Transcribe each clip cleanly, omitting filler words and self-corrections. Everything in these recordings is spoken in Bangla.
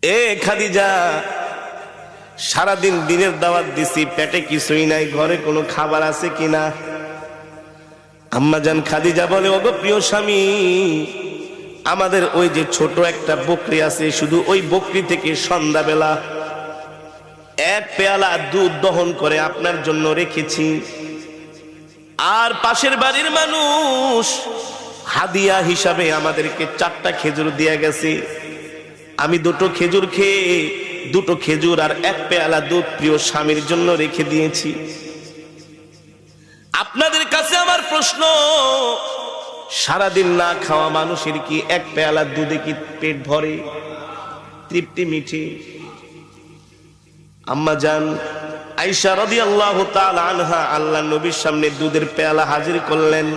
এ খাদিজা, সারাদিন দিনের দাওয়াত দিছি, পেটে কিছুই নাই, ঘরে কোনো খাবার আছে কিনা? আম্মাজান খাদিজা বলে, ওগো প্রিয় স্বামী, আমাদের ওই যে ছোট একটা বকরি আছে, শুধু ওই বকরি থেকে সন্ধ্যাবেলা এক পেয়ালা দুধ দহন করে আপনার জন্য রেখেছি। আর পাশের বাড়ির মানুষ হাদিয়া হিসাবে আমাদেরকে 4টা খেজুর দিয়ে গেছে। আমি 2টো খেজুর খেয়ে 2টো খেজুর আর এক পেয়ালা দুধ প্রিয় স্বামীর জন্য রেখে দিয়েছি। আপনাদের কাছে আমার প্রশ্ন, সারাদিন না খাওয়া মানুষের কি এক পেয়ালা দুধে কি পেট ভরে, তৃপ্তি মিঠে? আম্মা জান আয়েশা রাদিয়াল্লাহু তাআলা আনহা আল্লাহর নবীর সামনে দুধের পেয়ালা হাজির করলেন।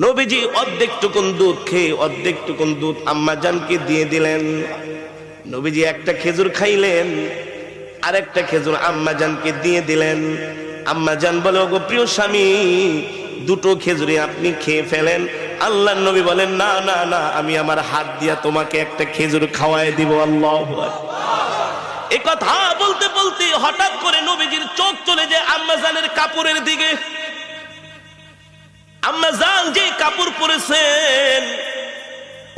নবীজি অর্ধেকটুকুন দুধ খেয়ে অর্ধেকটুকুন দুধ আম্মা জানকে দিয়ে দিলেন। নবীজি একটা খেজুর খাইলেন, আর একটা খেজুর আম্মা জানকে দিয়ে দিলেন। আম্মা জান বলে, ওগো প্রিয় স্বামী, 2টো খেজুরি আপনি খেয়ে ফেলেন। আল্লাহর নবী বলেন, না না না, আমি আমার হাত দিয়া তোমাকে একটা খেজুর খাওয়ায় দিব। আল্লাহু আকবার। এই কথা বলতে বলতে হঠাৎ করে নবীজির চোখ চলে যায় আম্মা জানের কাপড়ের দিকে। আম্মা জান যে কাপড় পরেছেন,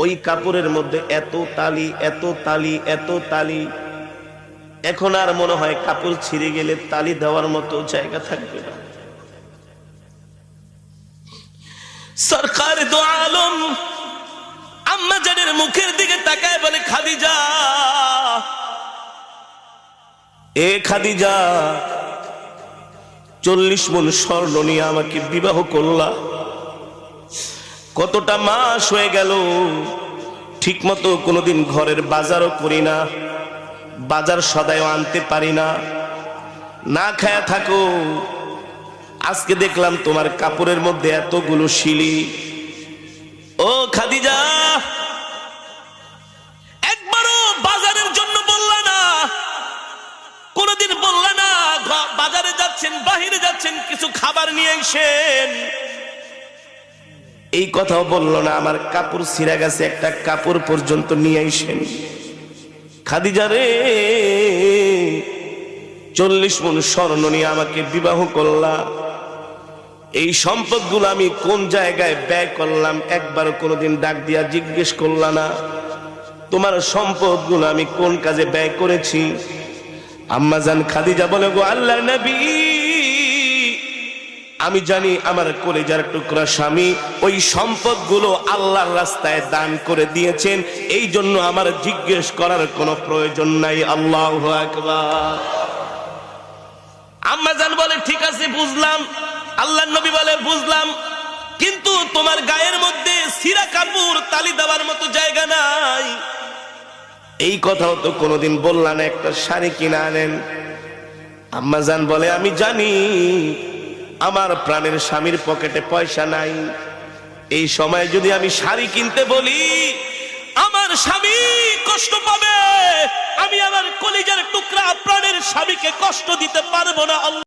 ওই কাপড়ের মধ্যে এত তালি, এত তালি, এত তালি, এখন আর মনে হয় কাপড় ছিঁড়ে গেলে তালি দেওয়ার মতো জায়গা থাকবে না। সরকার দো আলম আম্মা জানের মুখের দিকে তাকায় বলে, খাদিজা, এ খাদিজা, 40 মণ স্বর্ণ নিয়ে আমাকে বিবাহ করলা, কতটা মাস হয়ে গেল, ঠিক মতো কোনোদিন ঘরের বাজারও করি না, বাজার সদাইও আনতে পারি না, না খায়া থাকো। আজকে দেখলাম তোমার কাপড়ের মধ্যে এতগুলো শিলি। ও খাদিজা, একবারও বাজারের জন্য বললা না, কোনদিন বললা না বাজারে যাচ্ছেন, বাহিরে যাচ্ছেন, কিছু খাবার নিয়ে এসেন, এই কথাও বললো না। আমার কাপড় ছিঁড়া গেছে, একটা কাপড় পর্যন্ত নিয়ে এসেন। খাদিজা রে, 40 মণ স্বর্ণ নিয়ে আমাকে বিবাহ করলা, এই সম্পদগুলো আমি কোন জায়গায় ব্যয় করলাম একবারও কোনোদিন ডাক দিয়া জিজ্ঞেস করলা না। তোমার সম্পদগুলো আমি কোন কাজে ব্যয় করেছি? আম্মা জান খাদিজা বলে, গো আল্লাহর নবী, আমি জানি আমার কলিজার টুকরা স্বামী ওই সম্পদগুলো আল্লাহর রাস্তায় দান করে দিয়েছেন, এই জন্য আমার জিজ্ঞেস করার কোনো প্রয়োজন নাই। আল্লাহু আকবার। আম্মা জান বলে, ঠিক আছে বুঝলাম। আল্লাহর নবী বলে, বুঝলাম, কিন্তু তোমার গায়ের মধ্যে ছিঁড়া কাপড় তালি দেওয়ার মতো জায়গা নাই, এই কথাও তো কোনোদিন বললা না, একটা শাড়ি কিনে আনেন। আম্মা জান বলে, আমি জানি আমার প্রাণের স্বামীর পকেটে পয়সা নাই, এই সময় যদি আমি শাড়ি কিনতে বলি আমার স্বামী কষ্ট পাবে, আমি আমার কলিজার টুকরা প্রাণের স্বামীকে কষ্ট দিতে পারবো না।